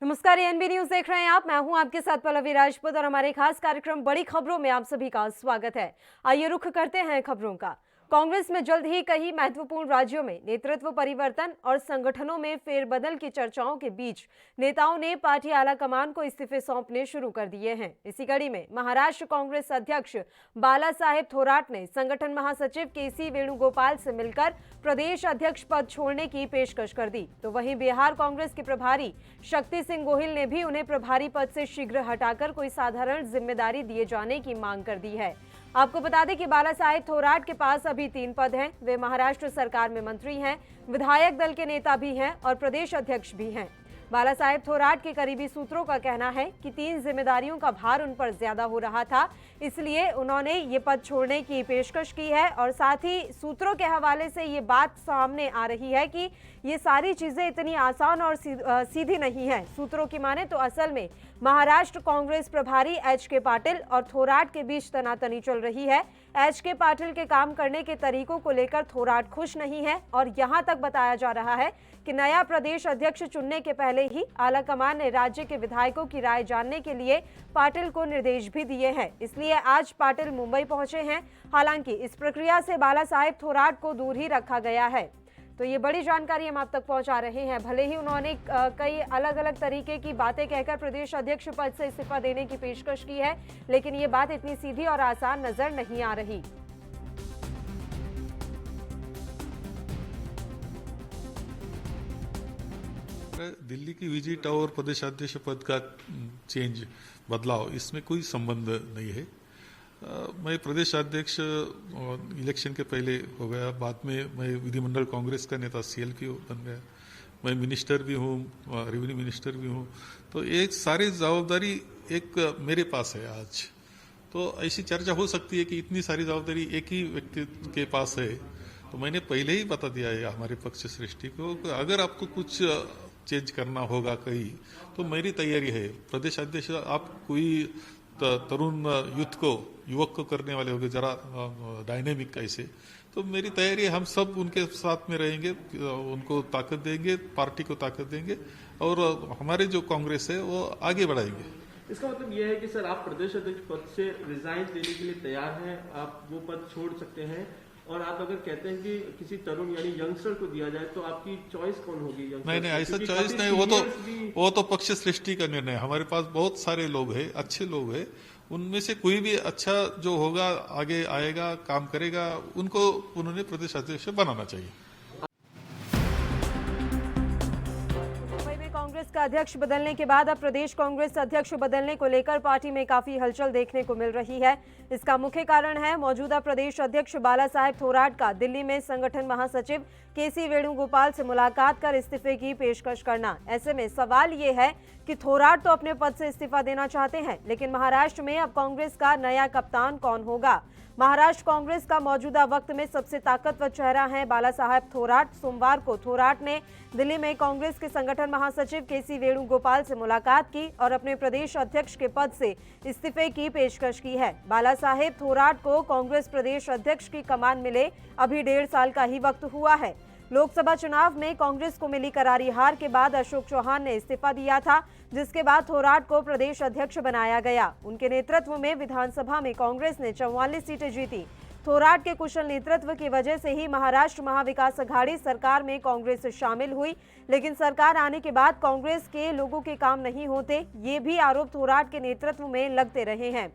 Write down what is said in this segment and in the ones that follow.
नमस्कार, ANB news देख रहे हैं आप। मैं हूं आपके साथ पल्लवी राजपूत और हमारे खास कार्यक्रम बड़ी खबरों में आप सभी का स्वागत है। आइए रुख करते हैं खबरों का। कांग्रेस में जल्द ही कई महत्वपूर्ण राज्यों में नेतृत्व परिवर्तन और संगठनों में फेरबदल की चर्चाओं के बीच नेताओं ने पार्टी आलाकमान को इस्तीफे सौंपने शुरू कर दिए हैं। इसी कड़ी में महाराष्ट्र कांग्रेस अध्यक्ष बाला साहेब थोराट ने संगठन महासचिव केसी वेणुगोपाल से मिलकर प्रदेश अध्यक्ष पद छोड़ने की पेशकश कर दी। तो वहीं बिहार कांग्रेस के प्रभारी शक्ति सिंह गोहिल ने भी उन्हें प्रभारी पद से शीघ्र हटाकर कोई साधारण जिम्मेदारी दिए जाने की मांग कर दी है। आपको बता दें कि बाला साहेब थोराट के पास अभी 3 पद हैं। वे महाराष्ट्र सरकार में मंत्री हैं, विधायक दल के नेता भी हैं और प्रदेश अध्यक्ष भी हैं। बाला साहेब थोराट के करीबी सूत्रों का कहना है कि 3 जिम्मेदारियों का भार उन पर ज्यादा हो रहा था, इसलिए उन्होंने ये पद छोड़ने की पेशकश की है। और साथ ही सूत्रों के हवाले से ये बात सामने आ रही है कि ये सारी चीजें इतनी आसान और सीधी नहीं है। सूत्रों की माने तो असल में महाराष्ट्र कांग्रेस प्रभारी एच.के. पाटिल और थोराट के बीच तनातनी चल रही है। एच.के. पाटिल के काम करने के तरीकों को लेकर थोराट खुश नहीं है और यहां तक बताया जा रहा है कि नया प्रदेश अध्यक्ष चुनने के पहले ही आलाकमान ने राज्य के विधायकों की राय जानने के लिए पाटिल को निर्देश भी दिए हैं। इसलिए आज पाटिल मुंबई पहुंचे हैं। हालांकि इस प्रक्रिया से बाला साहेब थोराट को दूर ही रखा गया है। तो ये बड़ी जानकारी हम आप तक पहुंचा रहे हैं। भले ही उन्होंने कई अलग अलग तरीके की बातें कहकर प्रदेश अध्यक्ष पद से इस्तीफा देने की पेशकश की है, लेकिन ये बात इतनी सीधी और आसान नजर नहीं आ रही। दिल्ली की विजिट और प्रदेश अध्यक्ष पद का चेंज बदलाव, इसमें कोई संबंध नहीं है। मैं प्रदेश अध्यक्ष इलेक्शन के पहले हो गया, बाद में मैं विधिमंडल कांग्रेस का नेता CLP बन गया। मैं मिनिस्टर भी हूँ, रेवेन्यू मिनिस्टर भी हूँ। तो एक सारी जवाबदारी एक मेरे पास है आज। तो ऐसी चर्चा हो सकती है कि इतनी सारी जवाबदारी एक ही व्यक्ति के पास है। तो मैंने पहले ही बता दिया है हमारे पक्ष श्रेष्ठी को कि अगर आपको कुछ चेंज करना होगा कहीं, तो मेरी तैयारी है। प्रदेश अध्यक्ष आप कोई तरुण युवक को करने वाले होंगे, जरा डायनेमिक ऐसे, तो मेरी तैयारी है। हम सब उनके साथ में रहेंगे, उनको ताकत देंगे, पार्टी को ताकत देंगे और हमारे जो कांग्रेस है वो आगे बढ़ाएंगे। इसका मतलब यह है कि सर आप प्रदेश अध्यक्ष पद से रिजाइन देने के लिए तैयार हैं, आप वो पद छोड़ सकते हैं। और आप अगर कहते हैं कि किसी तरुण यानी यंगस्टर को दिया जाए, तो आपकी चॉइस कौन होगी? नहीं, ऐसा चॉइस नहीं, वो तो पक्ष सृष्टि का निर्णय है। हमारे पास बहुत सारे लोग हैं, अच्छे लोग हैं। उनमें से कोई भी अच्छा जो होगा, आगे आएगा, काम करेगा, उनको उन्होंने प्रदेश अध्यक्ष बनाना चाहिए। कांग्रेस का अध्यक्ष बदलने के बाद अब प्रदेश कांग्रेस अध्यक्ष बदलने को लेकर पार्टी में काफी हलचल देखने को मिल रही है। इसका मुख्य कारण है मौजूदा प्रदेश अध्यक्ष बाला साहेब थोराट का दिल्ली में संगठन महासचिव केसी वेणुगोपाल से मुलाकात कर इस्तीफे की पेशकश करना। ऐसे में सवाल ये है कि थोराट तो अपने पद से इस्तीफा देना चाहते हैं, लेकिन महाराष्ट्र में अब कांग्रेस का नया कप्तान कौन होगा? महाराष्ट्र कांग्रेस का मौजूदा वक्त में सबसे ताकतवर चेहरा है बाला साहेब थोराट। सोमवार को थोराट ने दिल्ली में कांग्रेस के संगठन महासचिव केसी वेणुगोपाल से मुलाकात की और अपने प्रदेश अध्यक्ष के पद से इस्तीफे की पेशकश की है। बाला साहेब थोराट को कांग्रेस प्रदेश अध्यक्ष की कमान मिले अभी 1.5 साल का ही वक्त हुआ है। लोकसभा चुनाव में कांग्रेस को मिली करारी हार के बाद अशोक चौहान ने इस्तीफा दिया था, जिसके बाद थोराट को प्रदेश अध्यक्ष बनाया गया। उनके नेतृत्व में विधानसभा में कांग्रेस ने 44 सीटें जीती। थोराट के कुशल नेतृत्व की वजह से ही महाराष्ट्र महाविकास अघाड़ी सरकार में कांग्रेस शामिल हुई, लेकिन सरकार आने के बाद कांग्रेस के लोगों के काम नहीं होते, ये भी आरोप थोराट के नेतृत्व में लगते रहे हैं।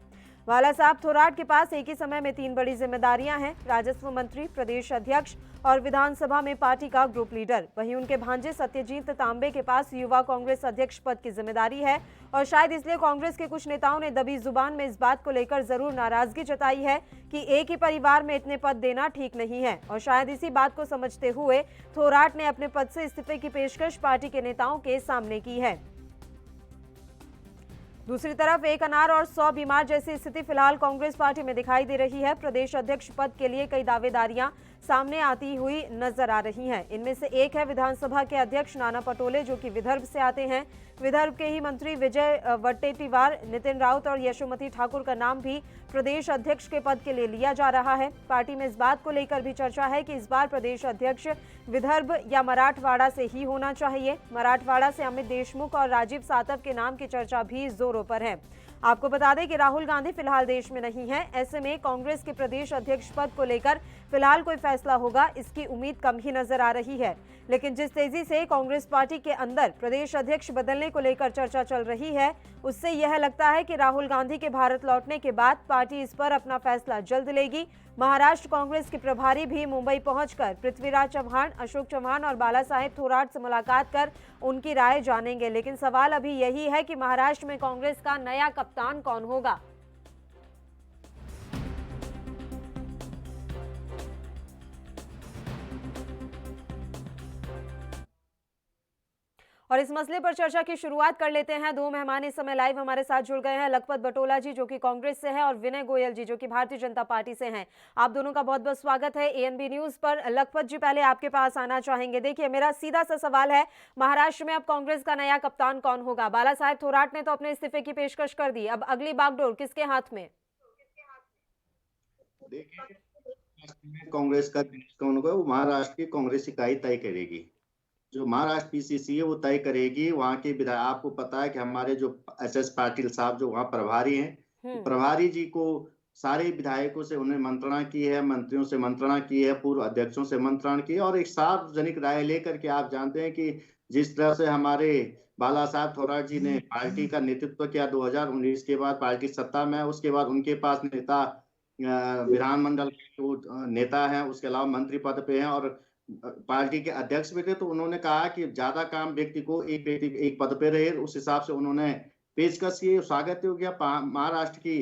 बाला साहब थोराट के पास एक ही समय में 3 बड़ी जिम्मेदारियां हैं: राजस्व मंत्री, प्रदेश अध्यक्ष और विधानसभा में पार्टी का ग्रुप लीडर। वहीं उनके भांजे सत्यजीत तांबे के पास युवा कांग्रेस अध्यक्ष पद की जिम्मेदारी है और शायद इसलिए कांग्रेस के कुछ नेताओं ने दबी जुबान में इस बात को लेकर जरूर नाराजगी जताई है कि एक ही परिवार में इतने पद देना ठीक नहीं है। और शायद इसी बात को समझते हुए थोराट ने अपने पद से इस्तीफे की पेशकश पार्टी के नेताओं के सामने की है। दूसरी तरफ एक अनार और 100 बीमार जैसी स्थिति फिलहाल कांग्रेस पार्टी में दिखाई दे रही है। प्रदेश अध्यक्ष पद के लिए कई दावेदारियां सामने आती हुई नजर आ रही हैं। इनमें से एक है विधानसभा के अध्यक्ष नाना पटोले, जो कि विदर्भ से आते हैं। विदर्भ के ही मंत्री विजय वट्टेटीवार, नितिन राउत और यशोमती ठाकुर का नाम भी प्रदेश अध्यक्ष के पद के लिए लिया जा रहा है। पार्टी में इस बात को लेकर भी चर्चा है कि इस बार प्रदेश अध्यक्ष विदर्भ या मराठवाड़ा से ही होना चाहिए। मराठवाड़ा से अमित देशमुख और राजीव सातव के नाम की चर्चा भी जोरों पर है। आपको बता दें कि राहुल गांधी फिलहाल देश में नहीं है। ऐसे में कांग्रेस के प्रदेश अध्यक्ष पद को लेकर फिलहाल कोई फैसला होगा, इसकी उम्मीद कम ही नजर आ रही है। लेकिन जिस तेजी से कांग्रेस पार्टी के अंदर प्रदेश अध्यक्ष बदलने को लेकर चर्चा चल रही है, उससे यह लगता है कि राहुल गांधी के भारत लौटने के बाद पार्टी इस पर अपना फैसला जल्द लेगी। महाराष्ट्र कांग्रेस के प्रभारी भी मुंबई पहुंचकर पृथ्वीराज चव्हाण, अशोक चव्हाण और बाला साहेब थोराट से मुलाकात कर उनकी राय जानेंगे। लेकिन सवाल अभी यही है कि महाराष्ट्र में कांग्रेस का नया कप्तान कौन होगा। और इस मसले पर चर्चा की शुरुआत कर लेते हैं। दो मेहमान इस समय लाइव हमारे साथ जुड़ गए हैं। लखपत बटोला जी, जो कि कांग्रेस से हैं, और विनय गोयल जी, जो कि भारतीय जनता पार्टी से हैं। आप दोनों का बहुत बहुत स्वागत है एएनबी न्यूज पर। लखपत जी, पहले आपके पास आना चाहेंगे। देखिए, मेरा सीधा सा सवाल है, महाराष्ट्र में अब कांग्रेस का नया कप्तान कौन होगा? बाला साहेब थोराट ने तो अपने इस्तीफे की पेशकश कर दी, अब अगली बागडोर किसके हाथ में? देखिए, कांग्रेस का कौन होगा वो महाराष्ट्र की कांग्रेस इकाई तय करेगी। जो महाराष्ट्र पीसीसी है वो तय करेगी। वहाँ के विधायक, आपको पता है कि हमारे जो एसएस पाटिल साहब जो वहाँ प्रभारी हैं, तो प्रभारी जी को सारे विधायकों से उन्हें मंत्रणा की है, मंत्रियों से मंत्रणा की है, पूर्व अध्यक्षों से मंत्रणा की है, और एक सार्वजनिक राय लेकर के आप जानते हैं कि जिस तरह से हमारे बाला साहब थोराट जी ने पार्टी का नेतृत्व किया 2019 के बाद पार्टी सत्ता में, उसके बाद उनके पास नेता विधानमंडल के नेता हैं, उसके अलावा मंत्री पद पे हैं और पार्टी के अध्यक्ष भी थे। तो उन्होंने कहा कि ज्यादा काम व्यक्ति को एक पद पे रहे, उस हिसाब से उन्होंने पेशकश की। स्वागत हो गया। महाराष्ट्र की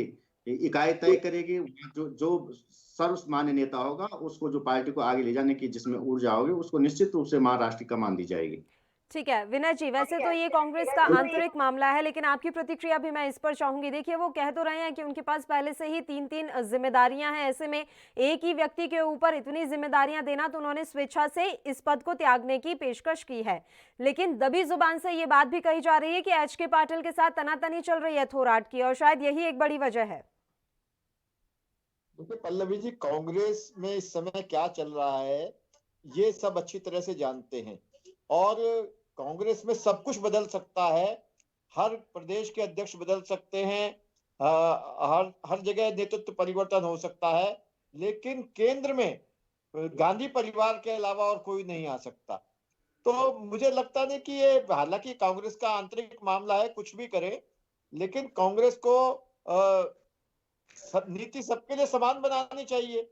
इकाई तय करेगी। जो सर्वमान्य नेता होगा उसको, जो पार्टी को आगे ले जाने की जिसमें ऊर्जा होगी, उसको निश्चित रूप से महाराष्ट्र की कमान दी जाएगी। ठीक है विनय जी, वैसे तो ये कांग्रेस का आंतरिक मामला है, लेकिन आपकी प्रतिक्रिया भी मैं इस पर चाहूंगी। देखिए, वो कह तो रहे हैं कि उनके पास पहले से ही तीन तीन जिम्मेदारियां हैं। ऐसे में एक ही व्यक्ति के ऊपर इतनी जिम्मेदारियां देना, तो उन्होंने स्वेच्छा से इस पद को त्यागने की पेशकश की है। लेकिन दबी जुबान से ये बात भी कही जा रही है कि एचके पाटिल के साथ तनातनी चल रही है थोराट की, और शायद यही एक बड़ी वजह है। देखिए पल्लवी जी, कांग्रेस में इस समय क्या चल रहा है ये सब अच्छी तरह से जानते हैं, और कांग्रेस में सब कुछ बदल सकता है। हर प्रदेश के अध्यक्ष बदल सकते हैं, हर जगह नेतृत्व परिवर्तन हो सकता है, लेकिन केंद्र में गांधी परिवार के अलावा और कोई नहीं आ सकता। तो मुझे लगता नहीं कि ये, हालांकि कांग्रेस का आंतरिक मामला है, कुछ भी करे, लेकिन कांग्रेस को नीति सबके लिए समान बनानी चाहिए।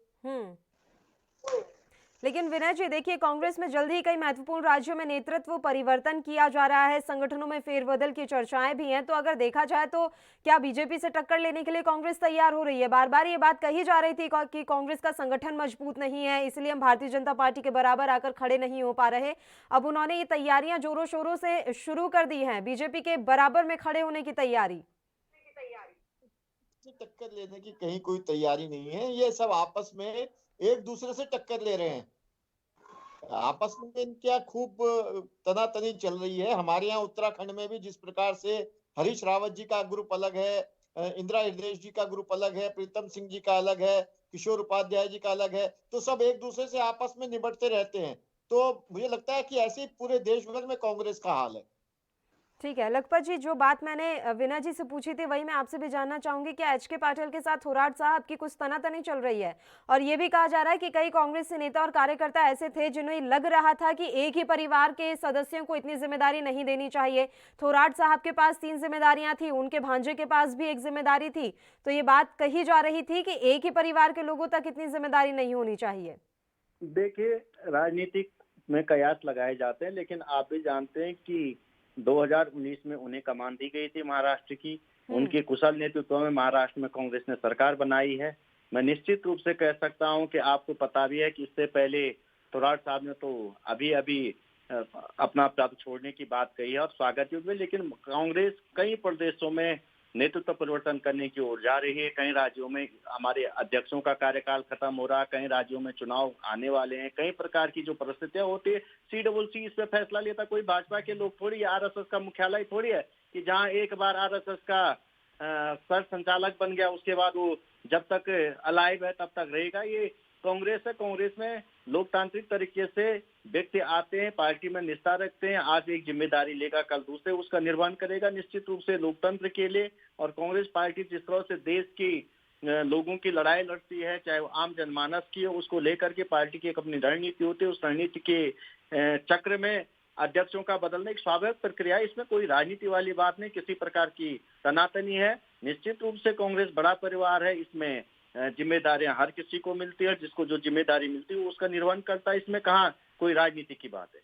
लेकिन विनय जी, देखिए, कांग्रेस में जल्द ही कई महत्वपूर्ण राज्यों में नेतृत्व परिवर्तन किया जा रहा है, संगठनों में फेरबदल की चर्चाएं भी हैं। तो अगर देखा जाए तो क्या बीजेपी से टक्कर लेने के लिए कांग्रेस तैयार हो रही है? बार बार ये बात कही जा रही थी कि कांग्रेस का संगठन मजबूत नहीं है, इसलिए हम भारतीय जनता पार्टी के बराबर आकर खड़े नहीं हो पा रहे। अब उन्होंने ये तैयारियां जोरों शोरों से शुरू कर दी है, बीजेपी के बराबर में खड़े होने की तैयारी। टक्कर लेने की कहीं कोई तैयारी नहीं है। ये सब आपस में एक दूसरे से टक्कर ले रहे हैं। आपस में इनकी खूब तनातनी चल रही है। हमारे यहाँ उत्तराखंड में भी जिस प्रकार से हरीश रावत जी का ग्रुप अलग है, इंदिरा हृदयेश जी का ग्रुप अलग है, प्रीतम सिंह जी का अलग है, किशोर उपाध्याय जी का अलग है, तो सब एक दूसरे से आपस में निपटते रहते हैं। तो मुझे लगता है कि ऐसे ही पूरे देश भर में कांग्रेस का हाल है। ठीक है लखपत जी, जो बात मैंने विनय जी से पूछी थी वही मैं आपसे भी जानना चाहूंगी कि एचके पाटिल के साथ थोराट साहब की कुछ तनातनी चल रही है, और ये भी कहा जा रहा है कि कई कांग्रेस नेता और कार्यकर्ता ऐसे थे जिन्हें लग रहा था कि एक ही परिवार के सदस्यों को इतनी जिम्मेदारी नहीं देनी चाहिए। थोराट साहब के पास 3 जिम्मेदारियां थी, उनके भांजे के पास भी एक जिम्मेदारी थी, तो ये बात कही जा रही थी कि एक ही परिवार के लोगों तक इतनी जिम्मेदारी नहीं होनी चाहिए। देखिए, राजनीतिक में कयास लगाए जाते हैं, लेकिन आप भी जानते हैं कि 2019 में उन्हें कमान दी गई थी महाराष्ट्र की। उनके कुशल नेतृत्व में महाराष्ट्र में कांग्रेस ने सरकार बनाई है। मैं निश्चित रूप से कह सकता हूं कि आपको पता भी है कि इससे पहले थोराट साहब ने तो अभी अपना पद छोड़ने की बात कही है और स्वागत युग में, लेकिन कांग्रेस कई प्रदेशों में नेतृत्व परिवर्तन करने की ओर जा रही है। कई राज्यों में हमारे अध्यक्षों का कार्यकाल खत्म हो रहा है, कई राज्यों में चुनाव आने वाले हैं, कई प्रकार की जो परिस्थितियां होती है। CCC इस पे फैसला लेता कोई भाजपा के लोग थोड़ी है, RSS का मुख्यालय थोड़ी है कि जहां एक बार RSS का सर संचालक बन गया उसके बाद वो जब तक अलाइव है तब तक रहेगा। ये कांग्रेस है, कांग्रेस में लोकतांत्रिक तरीके से व्यक्ति आते हैं, पार्टी में निष्ठा रखते हैं, आज एक जिम्मेदारी लेगा, कल दूसरे उसका निर्वहन करेगा निश्चित रूप से लोकतंत्र के लिए। और कांग्रेस पार्टी जिस तरह से देश की लोगों की लड़ाई लड़ती है, चाहे वो आम जनमानस की हो, उसको लेकर के पार्टी की एक अपनी रणनीति होती है। उस रणनीति के चक्र में अध्यक्षों का बदलना एक स्वाभाविक प्रक्रिया है, इसमें कोई राजनीति वाली बात नहीं, किसी प्रकार की तनातनी है। निश्चित रूप से कांग्रेस बड़ा परिवार है, इसमें जिम्मेदारियां हर किसी को मिलती है, जिसको जो जिम्मेदारी मिलती है वो उसका निर्वहन करता है। इसमें कहाँ कोई राजनीति की बात है।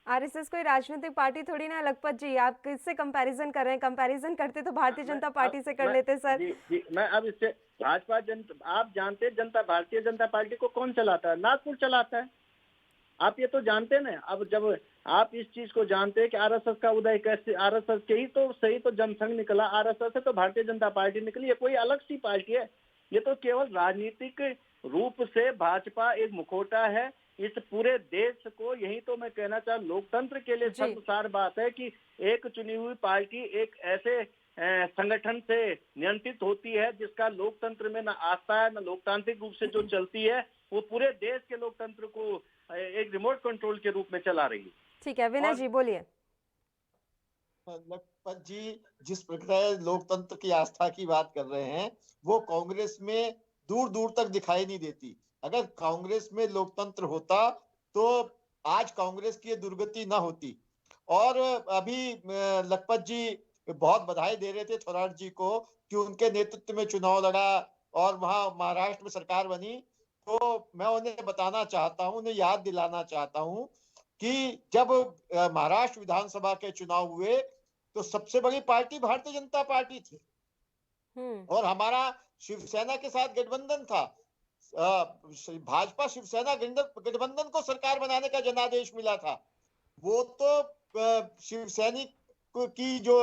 RSS कोई राजनीतिक पार्टी थोड़ी ना। लखपत जी, आप किससे कंपैरिजन कर रहे हैं? कंपैरिजन करते तो भारतीय जनता पार्टी से कर लेते सर। जी, मैं अब इससे भाजपा आप जानते हैं जनता, भारतीय जनता पार्टी को कौन चलाता है? नागपुर चलाता है। आप ये तो जानते ना। अब जब आप इस चीज को जानते हैं कि RSS का उदय कैसे, RSS के ही तो सही तो जनसंघ निकला, RSS से तो भारतीय जनता पार्टी निकली, ये कोई अलग सी पार्टी है? ये तो केवल राजनीतिक रूप से भाजपा एक मुखौटा है इस पूरे देश को। यही तो मैं कहना चाहूँ, लोकतंत्र के लिए सर्वसार बात है कि एक चुनी हुई पार्टी एक ऐसे संगठन से नियंत्रित होती है जिसका लोकतंत्र में न आस्था है, न लोकतांत्रिक रूप से जो चलती है वो पूरे देश के लोकतंत्र को एक रिमोट कंट्रोल के रूप में चला रही है। ठीक है, विनय जी बोलिए। लखपत जी, जिस प्रकार लोकतंत्र की आस्था की बात कर रहे हैं वो कांग्रेस में दूर दूर तक दिखाई नहीं देती। अगर कांग्रेस में लोकतंत्र होता तो आज कांग्रेस की ये दुर्गति ना होती। और अभी लखपत जी बहुत बधाई दे रहे थे थोराट जी को कि उनके नेतृत्व में चुनाव लड़ा और वहां महाराष्ट्र में सरकार बनी। तो मैं उन्हें बताना चाहता हूं, उन्हें याद दिलाना चाहता हूं कि जब महाराष्ट्र विधानसभा के चुनाव हुए तो सबसे बड़ी पार्टी भारतीय जनता पार्टी थी और हमारा शिवसेना के साथ गठबंधन था। भाजपा शिवसेना गठबंधन को सरकार बनाने का जनादेश मिला था। वो तो शिवसैनिक की जो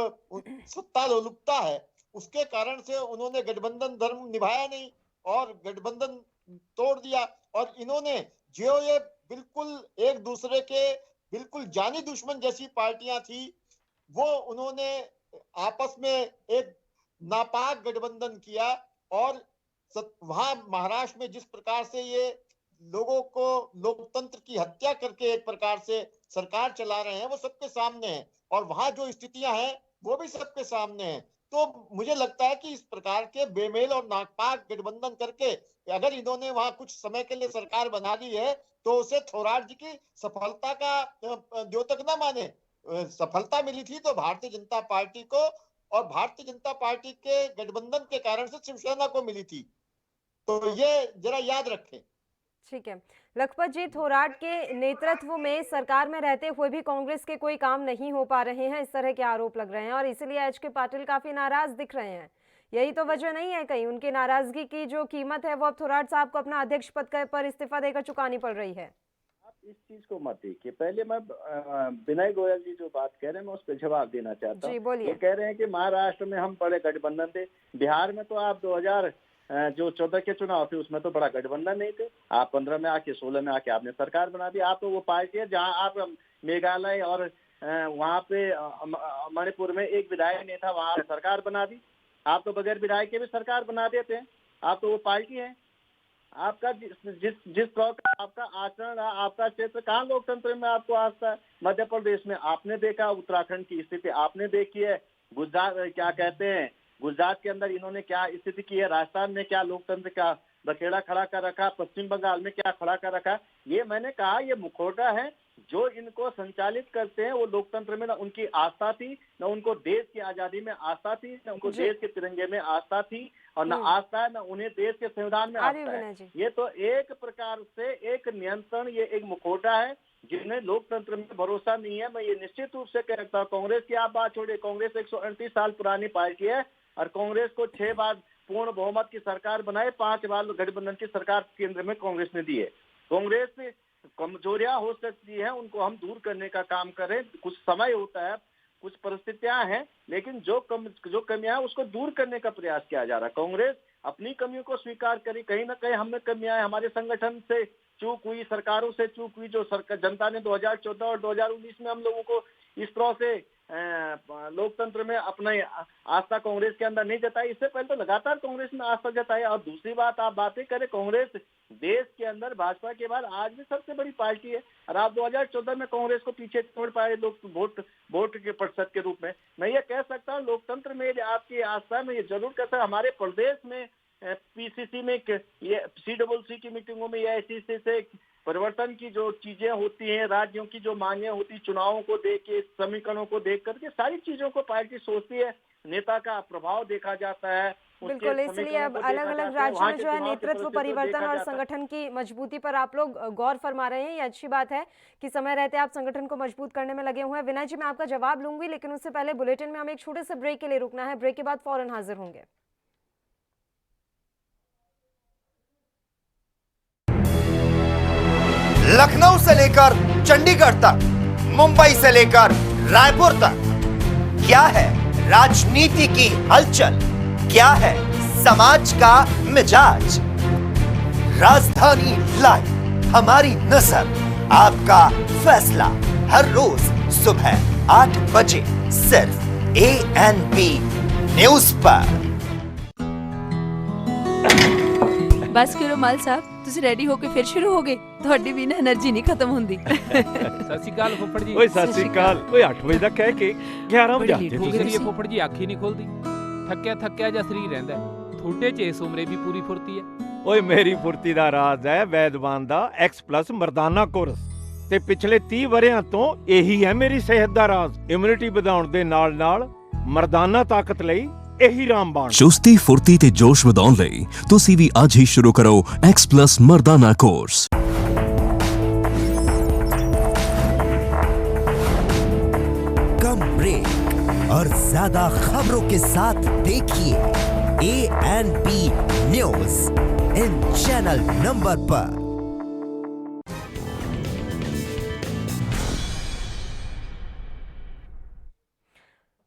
सत्ता लोलुपता है उसके कारण से उन्होंने गठबंधन धर्म निभाया नहीं और गठबंधन तोड़ दिया। और इन्होंने जो ये बिल्कुल एक दूसरे के बिल्कुल जानी दुश्मन जैसी पार्टियां थी वो उन्होंने आपस में एक नापाक गठबंधन किया। और वहां महाराष्ट्र में जिस प्रकार से ये लोगों को लोकतंत्र की हत्या करके एक प्रकार से सरकार चला रहे हैं वो सबके सामने है और वहां जो स्थितियां हैं वो भी सबके सामने है। तो मुझे लगता है कि इस प्रकार के बेमेल और नापाक गठबंधन करके अगर इन्होंने वहां कुछ समय के लिए सरकार बना ली है तो उसे थोराट जी की सफलता का द्योतक ना माने। सफलता मिली थी तो भारतीय जनता पार्टी को और भारतीय जनता पार्टी के गठबंधन के कारण से शिवसेना को मिली थी। तो ये जरा याद रखें। ठीक है, लखपत जी, थोराट के नेतृत्व में सरकार में रहते हुए भी कांग्रेस के कोई काम नहीं हो पा रहे हैं, इस तरह के आरोप लग रहे हैं और इसीलिए HK पाटिल काफी नाराज दिख रहे हैं। यही तो वजह नहीं है कहीं उनकी नाराजगी की जो कीमत है वो अब थोराट साहब को अपना अध्यक्ष पद पर इस्तीफा देकर चुकानी पड़ रही है? आप इस चीज को मत देखिए। पहले मैं विनय गोयल जी जो बात कह रहे हैं मैं उस पर जवाब देना चाहता हूँ। वो कह रहे हैं कि महाराष्ट्र में हम बड़े गठबंधन थे, बिहार में तो आप 2014 के चुनाव थे उसमें तो बड़ा गठबंधन नहीं थे। आप 15 में आके 16 में आके आपने सरकार बना दी। आप तो वो पार्टी है जहां आप मेघालय और वहां पे मणिपुर में एक विधायक नहीं था, वहां सरकार बना दी। आप तो बगैर विधायक के भी सरकार बना देते हैं। आप तो वो पार्टी है। आपका जिस तरह का आपका आचरण रहा, आपका क्षेत्र कहाँ लोकतंत्र में आपको आस्था है? मध्य प्रदेश में आपने देखा, उत्तराखंड की स्थिति आपने देखी है, गुजरात क्या कहते हैं गुजरात के अंदर इन्होंने क्या स्थिति की है, राजस्थान में क्या लोकतंत्र का बखेड़ा खड़ा कर रखा, पश्चिम बंगाल में क्या खड़ा कर रखा। ये मैंने कहा ये मुखौटा है जो इनको संचालित करते हैं। वो लोकतंत्र में न उनकी आस्था थी, न उनको देश की आजादी में आस्था थी, न उनको देश के तिरंगे में आस्था थी और न आस्था है न उन्हें देश के संविधान में आस्था है। ये तो एक प्रकार से एक नियंत्रण, ये एक मुखौटा है जिन्हें लोकतंत्र में भरोसा नहीं है। मैं ये निश्चित रूप से कहता हूँ। कांग्रेस की आप बात छोड़िए, कांग्रेस 138 साल पुरानी पार्टी है और कांग्रेस को 6 बार पूर्ण बहुमत की सरकार बनाए, 5 बार गठबंधन की सरकार केंद्र में कांग्रेस ने दी है। कांग्रेस में कमजोरियां हो सकती है, उनको हम दूर करने का काम करें, कुछ समय होता है। कुछ परिस्थितियां हैं, लेकिन जो कमियां हैं उसको दूर करने का प्रयास किया जा रहा है। कांग्रेस अपनी कमियों को स्वीकार करी, कहीं ना कहीं हमें कमियां हैं, हमारे संगठन से चूक हुई, सरकारों से चूक हुई, जो सरकार जनता ने 2014 और 2019 में हम लोगों को इस तरह से लोकतंत्र में अपने आस्था कांग्रेस के अंदर नहीं जताई। इससे पहले तो लगातार कांग्रेस में आस्था जताई। और दूसरी बात, आप बातें करें, कांग्रेस देश के अंदर भाजपा के बाद आज भी सबसे बड़ी पार्टी है, और आप 2014 में कांग्रेस को पीछे छोड़ पाए लोग वोट के प्रतिशत के रूप में। मैं ये कह सकता हूँ लोकतंत्र में आपकी आस्था है, मैं ये जरूर कह सकता, हमारे प्रदेश में पीसीसी में ये CCC की मीटिंगों में या ऐसी से परिवर्तन की जो चीजें होती हैं, राज्यों की जो मांगे होती, चुनावों को देख के, समीकरणों को देख करके सारी चीजों को पार्टी सोचती है, नेता का प्रभाव देखा जाता है। बिल्कुल, इसलिए अब अलग अलग राज्यों में जो है नेतृत्व परिवर्तन और संगठन की मजबूती पर आप लोग गौर फरमा रहे हैं। ये अच्छी बात है कि समय रहते आप संगठन को मजबूत करने में लगे हुए हैं। विनय जी, मैं आपका जवाब लूंगी, लेकिन उससे पहले बुलेटिन में हमें एक छोटे से ब्रेक के लिए रुकना है। ब्रेक के बाद फौरन हाजिर होंगे। लखनऊ से लेकर चंडीगढ़ तक, मुंबई से लेकर रायपुर तक, क्या है राजनीति की हलचल, क्या है समाज का मिजाज। राजधानी लाइव, हमारी नजर, आपका फैसला, हर रोज सुबह 8 बजे सिर्फ ANP न्यूज पर। बस करो माल साहब, ਤੁਸੀਂ ਰੈਡੀ ਹੋ ਕੇ ਫਿਰ ਸ਼ੁਰੂ ਹੋਗੇ। ਤੁਹਾਡੀ ਵੀ ਨਾ એનર્ਜੀ ਨਹੀਂ ਖਤਮ ਹੁੰਦੀ। ਸਤਿ ਸ਼੍ਰੀ ਅਕਾਲ ਫੁੱਫੜ ਜੀ। ਓਏ ਸਤਿ ਸ਼੍ਰੀ ਅਕਾਲ। ਓਏ 8 ਵਜੇ ਤੱਕ ਕਹਿ ਕੇ 11 ਵਜੇ ਆਤੇ ਤੁਸੀਂ ਇਹ ਫੁੱਫੜ ਜੀ ਅੱਖ ਹੀ ਨਹੀਂ ਖੁੱਲਦੀ। ਥੱਕਿਆ ਜਿਹਾ ਸਰੀਰ ਰਹਿੰਦਾ। ਤੁਹਾਡੇ ਚ ਇਸ ਉਮਰੇ ਵੀ ਪੂਰੀ ਫੁਰਤੀ ਹੈ। ਓਏ ਮੇਰੀ ਫੁਰਤੀ ਦਾ ਰਾਜ਼ ਹੈ ਵੈਦਵਾਨ ਦਾ X+ ਮਰਦਾਨਾ ਕੋਰਸ, ਤੇ ਪਿਛਲੇ 30 ਵਰਿਆਂ ਤੋਂ ਇਹੀ ਹੈ ਮੇਰੀ ਸਿਹਤ ਦਾ ਰਾਜ਼। ਇਮਿਊਨਿਟੀ ਵਧਾਉਣ ਦੇ ਨਾਲ ਮਰਦਾਨਾ ਤਾਕਤ ਲਈ ਇਹੀ ਰਾਮਬਾਣ। ਚੁਸਤੀ ਫੁਰਤੀ ਤੇ ਜੋਸ਼ ਵਧਾਉਣ ਲਈ ਤੁਸੀਂ ਵੀ ਅੱਜ ਹੀ ਸ਼ੁਰੂ ਕਰੋ X+ ਮਰਦਾਨਾ ਕੋਰਸ। कम ब्रेक और ज्यादा खबरों के साथ देखिए ANP news in channel number पर।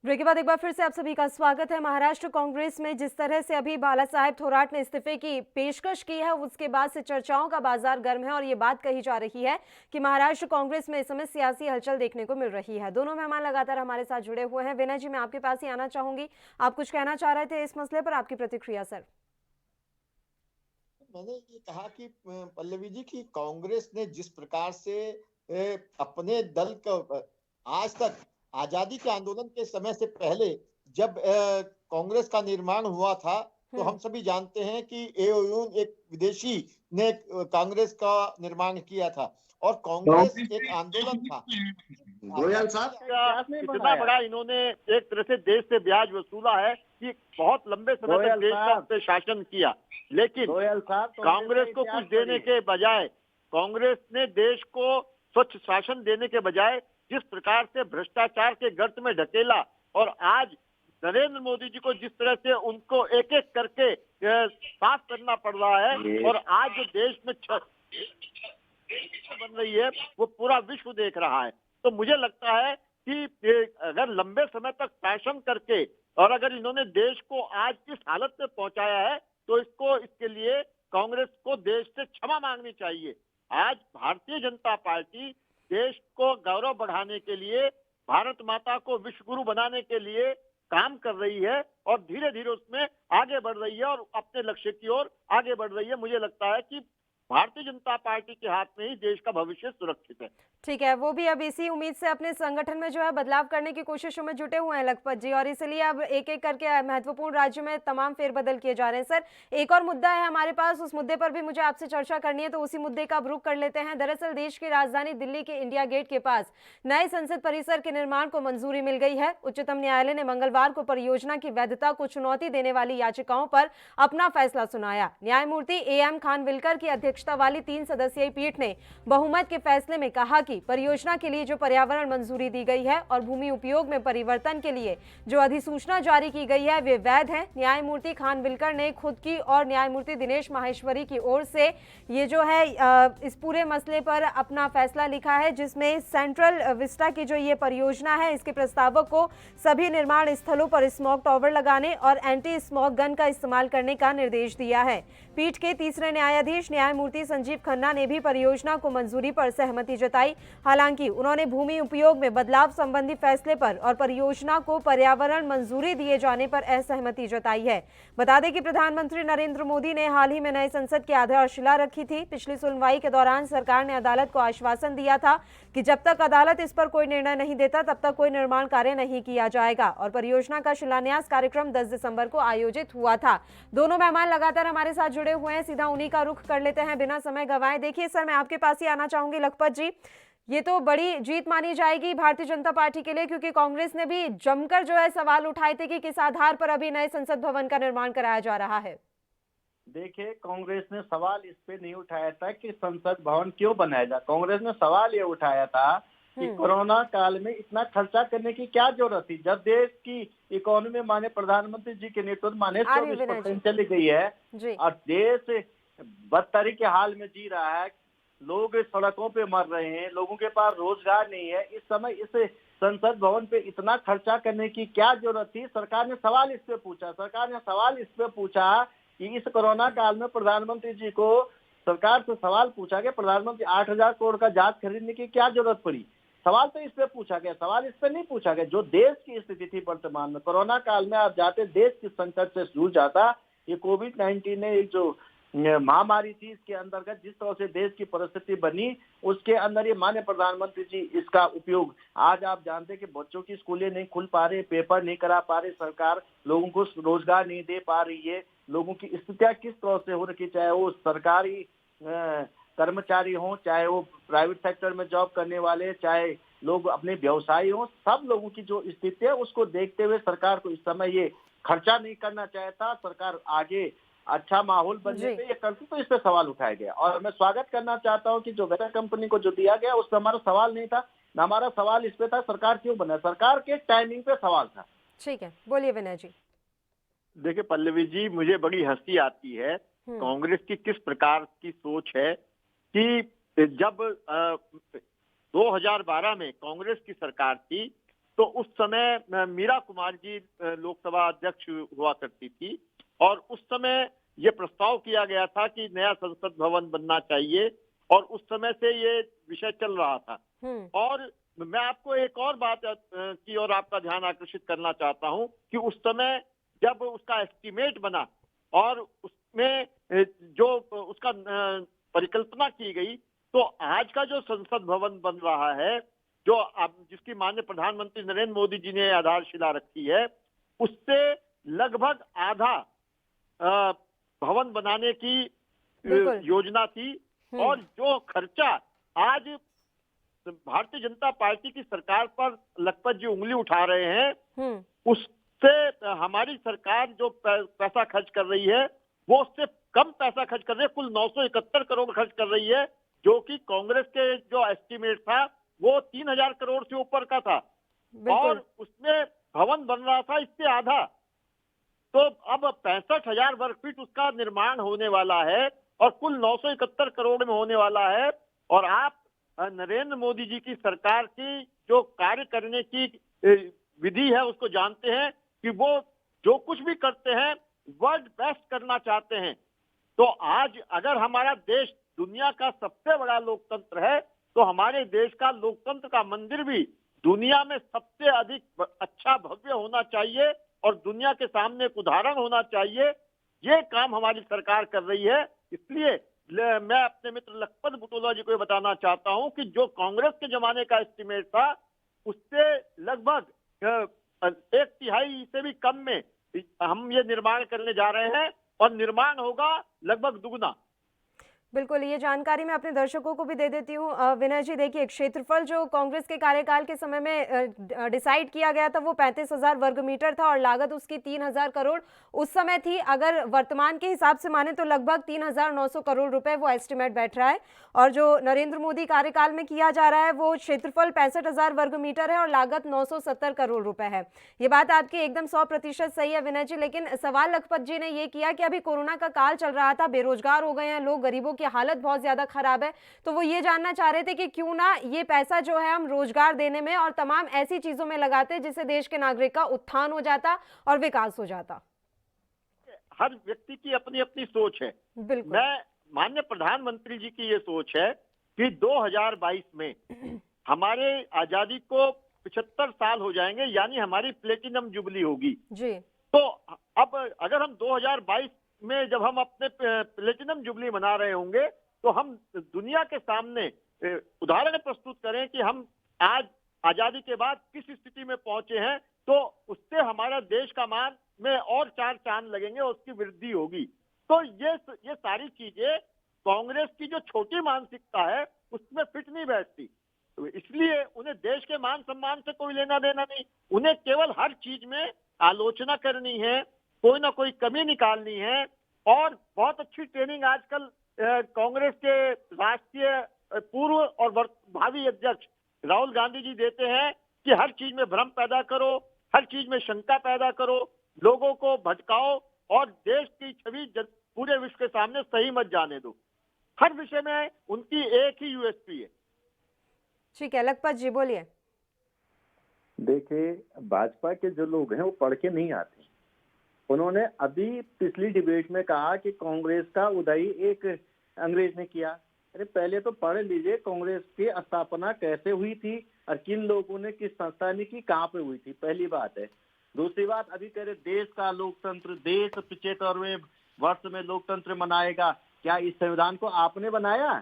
ब्रेक के बाद एक बार फिर से आप सभी का स्वागत है। महाराष्ट्र कांग्रेस में जिस तरह से अभी बाला साहेब थोराट ने इस्तीफे की पेशकश की है, उसके बाद से चर्चाओं का बाजार गर्म है और ये बात कही जा रही है कि महाराष्ट्र कांग्रेस में इस समय सियासी हलचल देखने को मिल रही है। दोनों मेहमान लगातार हमारे साथ जुड़े हुए हैं। विनय जी, मैं आपके पास ही आना चाहूंगी, आप कुछ कहना चाह रहे थे इस मसले पर, आपकी प्रतिक्रिया सर। मैंने ये कहा कि पल्लवी जी की कांग्रेस ने जिस प्रकार से अपने दल को आज तक आजादी के आंदोलन के समय से पहले जब कांग्रेस का निर्माण हुआ था, तो हम सभी जानते हैं कि AOU एक विदेशी ने कांग्रेस का निर्माण किया था और कांग्रेस एक आंदोलन था। गोयल साहब, इतना बड़ा इन्होंने एक तरह से देश से ब्याज वसूला है कि बहुत लंबे समय तक देश का उस पे शासन किया, लेकिन कांग्रेस को कुछ देने के बजाय, कांग्रेस ने देश को स्वच्छ शासन देने के बजाय जिस प्रकार से भ्रष्टाचार के गर्त में ढकेला, और आज नरेंद्र मोदी जी को जिस तरह से उनको एक एक करके साफ करना पड़ रहा है, और आज जो देश में बन रही है वो पूरा विश्व देख रहा है। तो मुझे लगता है कि अगर लंबे समय तक शासन करके और अगर इन्होंने देश को आज इस हालत में पहुंचाया है, तो इसके लिए कांग्रेस को देश से क्षमा मांगनी चाहिए। आज भारतीय जनता पार्टी देश को गौरव बढ़ाने के लिए, भारत माता को विश्व गुरु बनाने के लिए काम कर रही है और धीरे धीरे उसमें आगे बढ़ रही है और अपने लक्ष्य की ओर आगे बढ़ रही है। मुझे लगता है कि भारतीय जनता पार्टी के हाथ में ही देश का भविष्य सुरक्षित है। ठीक है, वो भी अब इसी उम्मीद से अपने संगठन में जो है बदलाव करने की कोशिशों में जुटे हुए हैं लखपत जी, और इसलिए अब एक एक करके महत्वपूर्ण राज्यों में तमाम फेरबदल किए जा रहे हैं। सर, एक और मुद्दा है हमारे पास, उस मुद्दे पर भी मुझे आपसे चर्चा करनी है, तो उसी मुद्दे का अब रुख कर लेते हैं। दरअसल देश की राजधानी दिल्ली के इंडिया गेट के पास नए संसद परिसर के निर्माण को मंजूरी मिल गई है। उच्चतम न्यायालय ने मंगलवार को परियोजना की वैधता को चुनौती देने वाली याचिकाओं पर अपना फैसला सुनाया। न्यायमूर्ति AM खानविलकर की अध्यक्षता अध्यक्षता वाली 3 सदस्यीय पीठ ने बहुमत के फैसले में कहा कि परियोजना के लिए जो पर्यावरण मंजूरी दी गई है और भूमि उपयोग में परिवर्तन के लिए जो अधिसूचना जारी की गई है वे वैध है। न्यायमूर्ति खानविलकर ने खुद की और न्यायमूर्ति दिनेश माहेश्वरी की ओर से ये जो है इस पूरे मसले पर अपना फैसला लिखा है, जिसमें सेंट्रल विस्टा की जो ये परियोजना है इसके प्रस्तावक को सभी निर्माण स्थलों पर स्मॉग टॉवर लगाने और एंटी स्मॉग गन का इस्तेमाल करने का निर्देश दिया है। पीठ के तीसरे न्यायाधीश न्यायमूर्ति संजीव खन्ना ने भी परियोजना को मंजूरी पर सहमति जताई। हालांकि उन्होंने भूमि उपयोग में बदलाव संबंधी फैसले पर और परियोजना को पर्यावरण मंजूरी दिए जाने पर असहमति जताई है। बता दें कि प्रधानमंत्री नरेंद्र मोदी ने हाल ही में नए संसद की आधारशिला रखी थी। पिछली सुनवाई के दौरान सरकार ने अदालत को आश्वासन दिया था कि जब तक अदालत इस पर कोई निर्णय नहीं देता तब तक कोई निर्माण कार्य नहीं किया जाएगा और परियोजना का शिलान्यास कार्यक्रम 10 दिसंबर को आयोजित हुआ था। दोनों मेहमान लगातार हमारे साथ जुड़े हुए हैं, सीधा उन्हीं का रुख कर लेते हैं बिना समय गंवाए। देखिए सर, मैं आपके पास ही आना चाहूंगी। लखपत जी, ये तो बड़ी जीत मानी जाएगी भारतीय जनता पार्टी के लिए, क्योंकि कांग्रेस ने भी जमकर जो है सवाल उठाए थे कि किस आधार पर अभी नए संसद भवन का निर्माण कराया जा रहा है। देखिए, कांग्रेस ने सवाल इस पे नहीं उठाया था कि संसद भवन क्यों बनाया जाए। कांग्रेस ने सवाल ये उठाया था कि कोरोना काल में इतना खर्चा करने की क्या जरूरत थी, जब देश की इकोनॉमी माने प्रधानमंत्री जी के नेतृत्व माने 24% चली गई है और देश बदतरी के हाल में जी रहा है, लोग सड़कों पे मर रहे हैं, लोगों के पास रोजगार नहीं है। इस समय इस संसद भवन पे इतना खर्चा करने की क्या जरूरत थी। सरकार ने सवाल इस पे पूछा कि इस कोरोना काल में प्रधानमंत्री जी को सरकार से सवाल पूछा कि प्रधानमंत्री 8,000 करोड़ का जहाज खरीदने की क्या जरूरत पड़ी। सवाल तो इस पे पूछा गया, सवाल इस पे नहीं पूछा गया जो देश की स्थिति थी वर्तमान में। कोरोना काल में आप जाते देश के संकट से जूझ जाता। ये कोविड-19 ने एक जो महामारी थी, इसके अंतर्गत जिस तरह से देश की परिस्थिति बनी, उसके अंदर ये माननीय प्रधानमंत्री जी इसका उपयोग, आज आप जानते हैं कि बच्चों की स्कूलें नहीं खुल पा रही, पेपर नहीं करा पा रही सरकार, लोगों को रोजगार नहीं दे पा रही है, लोगों की स्थितियां किस तरह से हो रखी, चाहे वो सरकारी कर्मचारी हों, चाहे वो प्राइवेट सेक्टर में जॉब करने वाले, चाहे लोग अपने व्यवसायी हों, सब लोगों की जो स्थिति है उसको देखते हुए सरकार को इस समय ये खर्चा नहीं करना चाहता। सरकार आगे अच्छा माहौल बनने पे ये करती, तो इस पे सवाल उठाया गया। और मैं स्वागत करना चाहता हूँ कि जो वेटा कंपनी को जो दिया गया उस पर हमारा सवाल नहीं था, ना हमारा सवाल इस पे था सरकार क्यों बना, सरकार के टाइमिंग पे सवाल था। ठीक है, बोलिए विनय जी। देखिए पल्लवी जी, मुझे बड़ी हंसी आती है कांग्रेस की किस प्रकार की सोच है कि जब 2012 में कांग्रेस की सरकार थी तो उस समय मीरा कुमार जी लोकसभा अध्यक्ष हुआ करती थी और उस समय ये प्रस्ताव किया गया था कि नया संसद भवन बनना चाहिए और उस समय से ये विषय चल रहा था। और मैं आपको एक और बात की ओर आपका ध्यान आकर्षित करना चाहता हूं कि उस समय जब उसका एस्टीमेट बना और उसमें जो उसका परिकल्पना की गई, तो आज का जो संसद भवन बन रहा है, जो अब जिसकी माननीय प्रधानमंत्री नरेंद्र मोदी जी ने आधारशिला रखी है, उससे लगभग आधा भवन बनाने की योजना थी। और जो खर्चा आज भारतीय जनता पार्टी की सरकार पर लखपत जी उंगली उठा रहे हैं, उससे हमारी सरकार जो पैसा खर्च कर रही है वो उससे कम पैसा खर्च कर रही है। कुल 971 करोड़ खर्च कर रही है, जो कि कांग्रेस के जो एस्टीमेट था वो 3,000 करोड़ से ऊपर का था और उसमें भवन बन रहा था इससे आधा। तो अब 65,000 वर्ग फीट उसका निर्माण होने वाला है और कुल 971 करोड़ में होने वाला है। और आप नरेंद्र मोदी जी की सरकार की जो कार्य करने की विधि है उसको जानते हैं कि वो जो कुछ भी करते हैं वर्ल्ड बेस्ट करना चाहते हैं। तो आज अगर हमारा देश दुनिया का सबसे बड़ा लोकतंत्र है तो हमारे देश का लोकतंत्र का मंदिर भी दुनिया में सबसे अधिक अच्छा भव्य होना चाहिए और दुनिया के सामने एक उदाहरण होना चाहिए। ये काम हमारी सरकार कर रही है। इसलिए मैं अपने मित्र लखपत बुटोला जी को बताना चाहता हूं कि जो कांग्रेस के जमाने का एस्टीमेट था उससे लगभग 1/3 से भी कम में हम ये निर्माण करने जा रहे हैं और निर्माण होगा लगभग दुगुना। बिल्कुल, ये जानकारी मैं अपने दर्शकों को भी दे देती हूँ। विनय जी देखिए, क्षेत्रफल जो कांग्रेस के कार्यकाल के समय में डिसाइड किया गया था वो 35,000 वर्ग मीटर था और लागत उसकी 3,000 करोड़ उस समय थी। अगर वर्तमान के हिसाब से माने तो लगभग 3,900 करोड़ रुपए वो एस्टिमेट बैठ रहा है। और जो नरेंद्र मोदी कार्यकाल में किया जा रहा है वो क्षेत्रफल 65,000 वर्ग मीटर है और लागत 970 करोड़ रुपए है। ये बात आपकी एकदम 100% सही है विनय जी, लेकिन सवाल लखपत जी ने ये किया कि अभी कोरोना का काल चल रहा था, बेरोजगार हो गए हैं लोग, गरीबों की हालत बहुत ज्यादा खराब है, तो वो ये जानना चाह रहे थे कि क्यों ना ये पैसा जो है हम रोजगार देने में और तमाम ऐसी चीजों में लगाते जिससे देश के नागरिक का उत्थान हो जाता और विकास हो जाता। हर व्यक्ति की अपनी अपनी सोच है। बिल्कुल, मैं माननीय प्रधानमंत्री जी की ये सोच है कि 2022 में हमारे आजादी को 75 साल हो जाएंगे, यानी हमारी प्लेटिनम जुबली होगी जी। तो अब अगर हम 2022 में जब हम अपने प्लेटिनम जुबली मना रहे होंगे तो हम दुनिया के सामने उदाहरण प्रस्तुत करें कि हम आज आजादी के बाद किस स्थिति में पहुंचे हैं, तो उससे हमारा देश का मान में और 4 चांद लगेंगे और उसकी वृद्धि होगी। तो ये सारी चीजें कांग्रेस की जो छोटी मानसिकता है उसमें फिट नहीं बैठती। तो इसलिए उन्हें देश के मान सम्मान से कोई लेना देना नहीं, उन्हें केवल हर चीज में आलोचना करनी है, कोई ना कोई कमी निकालनी है। और बहुत अच्छी ट्रेनिंग आजकल कांग्रेस के राष्ट्रीय पूर्व और भावी अध्यक्ष राहुल गांधी जी देते हैं कि हर चीज में भ्रम पैदा करो, हर चीज में शंका पैदा करो, लोगों को भटकाओ और देश की छवि पूरे विश्व के सामने सही मत जाने दो। हर विषय में उनकी एक ही यूएसपी है। ठीक है, लखपत जी बोलिए। देखिए, भाजपा के जो लोग हैं वो पढ़ के नहीं आते। उन्होंने अभी पिछली डिबेट में कहा कि कांग्रेस का उदय एक अंग्रेज ने किया। अरे पहले तो पढ़ लीजिए कांग्रेस की स्थापना कैसे हुई थी और किन लोगों ने, किस संस्था ने की, कहाँ पे हुई थी, पहली बात है। दूसरी बात, अभी कह रहे देश का लोकतंत्र, देश 75वें वर्ष में लोकतंत्र मनाएगा। क्या इस संविधान को आपने बनाया?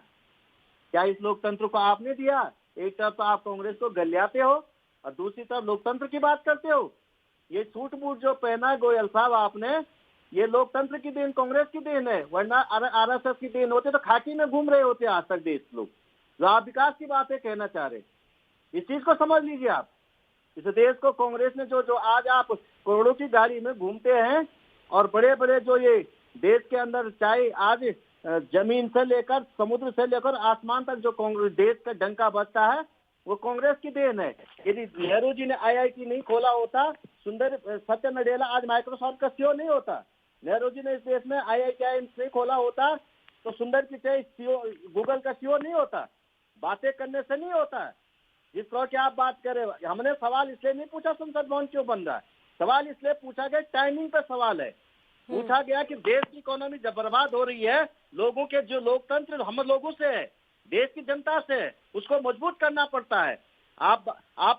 क्या इस लोकतंत्र को आपने दिया? एक तरफ तो आप कांग्रेस को गलियाते हो और दूसरी तरफ लोकतंत्र की बात करते हो। ये सूट बूट जो पहना गोयल साहब आपने, ये लोकतंत्र की देन, कांग्रेस की देन है, वरना आरएसएस की देन होते तो खाकी में घूम रहे होते आज तक देश लोग। जो आप विकास की बातें कहना चाह रहे, इस चीज को समझ लीजिए आप। इस देश को कांग्रेस ने जो आज आप करोड़ों की गाड़ी में घूमते हैं और बड़े बड़े जो ये देश के अंदर, चाहे आज जमीन से लेकर समुद्र से लेकर आसमान तक जो कांग्रेस देश का डंका बजता है वो कांग्रेस की देन है। यदि नेहरू जी ने आईआईटी नहीं खोला होता, सुंदर सत्य नडेला आज माइक्रोसॉफ्ट का सीईओ नहीं होता। नेहरू जी ने इस देश में आईआईटी नहीं खोला होता तो सुंदर पिचाई सीईओ, गूगल का सीईओ नहीं होता। बातें करने से नहीं होता। जिस तरह की आप बात कर रहे हो, हमने सवाल इसलिए नहीं पूछा संसद भवन क्यों बन रहा है, सवाल इसलिए पूछा गया टाइमिंग पे सवाल है। पूछा गया कि देश की इकोनॉमी जब बर्बाद हो रही है, लोगों के जो लोकतंत्र हम लोगों से है, देश की जनता से है, उसको मजबूत करना पड़ता है। आप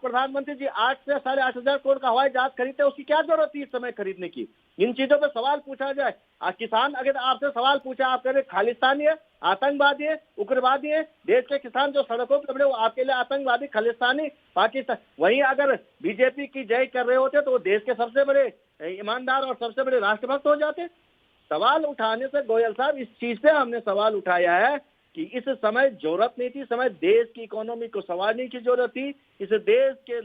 प्रधानमंत्री जी 8 से 8,500 करोड़ का हवाई जहाज खरीदते, उसकी क्या जरूरत थी इस समय खरीदने की? इन चीजों पे सवाल पूछा जाए। किसान अगर आपसे सवाल पूछा, आप कह रहे खालिस्तानी है, आतंकवादी है, उग्रवादी है, देश के किसान जो सड़कों पर खड़े वो आपके लिए आतंकवादी, खालिस्तानी, पाकिस्तान। वहीं अगर बीजेपी की जय कर रहे होते तो वो देश के सबसे बड़े ईमानदार और सबसे बड़े राष्ट्रभक्त हो जाते। सवाल उठाने से गोयल साहब, इस चीज से हमने सवाल उठाया है कि इस समय जरूरत नहीं थी, समय देश की इकोनॉमी को संवारने की जरूरत थी, इस देश के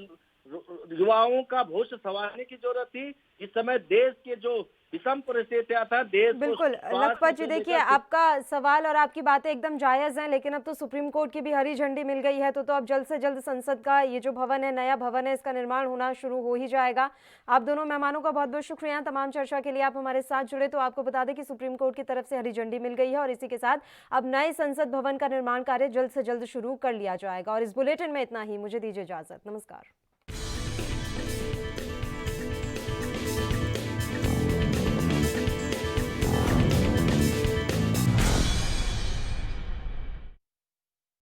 युवाओं का भविष्य संवारने की जरूरत थी। इस समय देश के जो विषम परिस्थितियां था, देश बिल्कुल लखपत जी, देखिए आपका सवाल और आपकी बातें एकदम जायज हैं, लेकिन अब तो सुप्रीम कोर्ट की भी हरी झंडी मिल गई है, तो अब जल्द से जल्द संसद का ये जो भवन है, नया भवन है, इसका निर्माण होना शुरू हो ही जाएगा। आप दोनों मेहमानों का बहुत बहुत शुक्रिया तमाम चर्चा के लिए आप हमारे साथ जुड़े। तो आपको बता दें कि सुप्रीम कोर्ट की तरफ से हरी झंडी मिल गई है और इसी के साथ अब नए संसद भवन का निर्माण कार्य जल्द से जल्द शुरू कर लिया जाएगा। और इस बुलेटिन में इतना ही, मुझे दीजिए इजाजत, नमस्कार।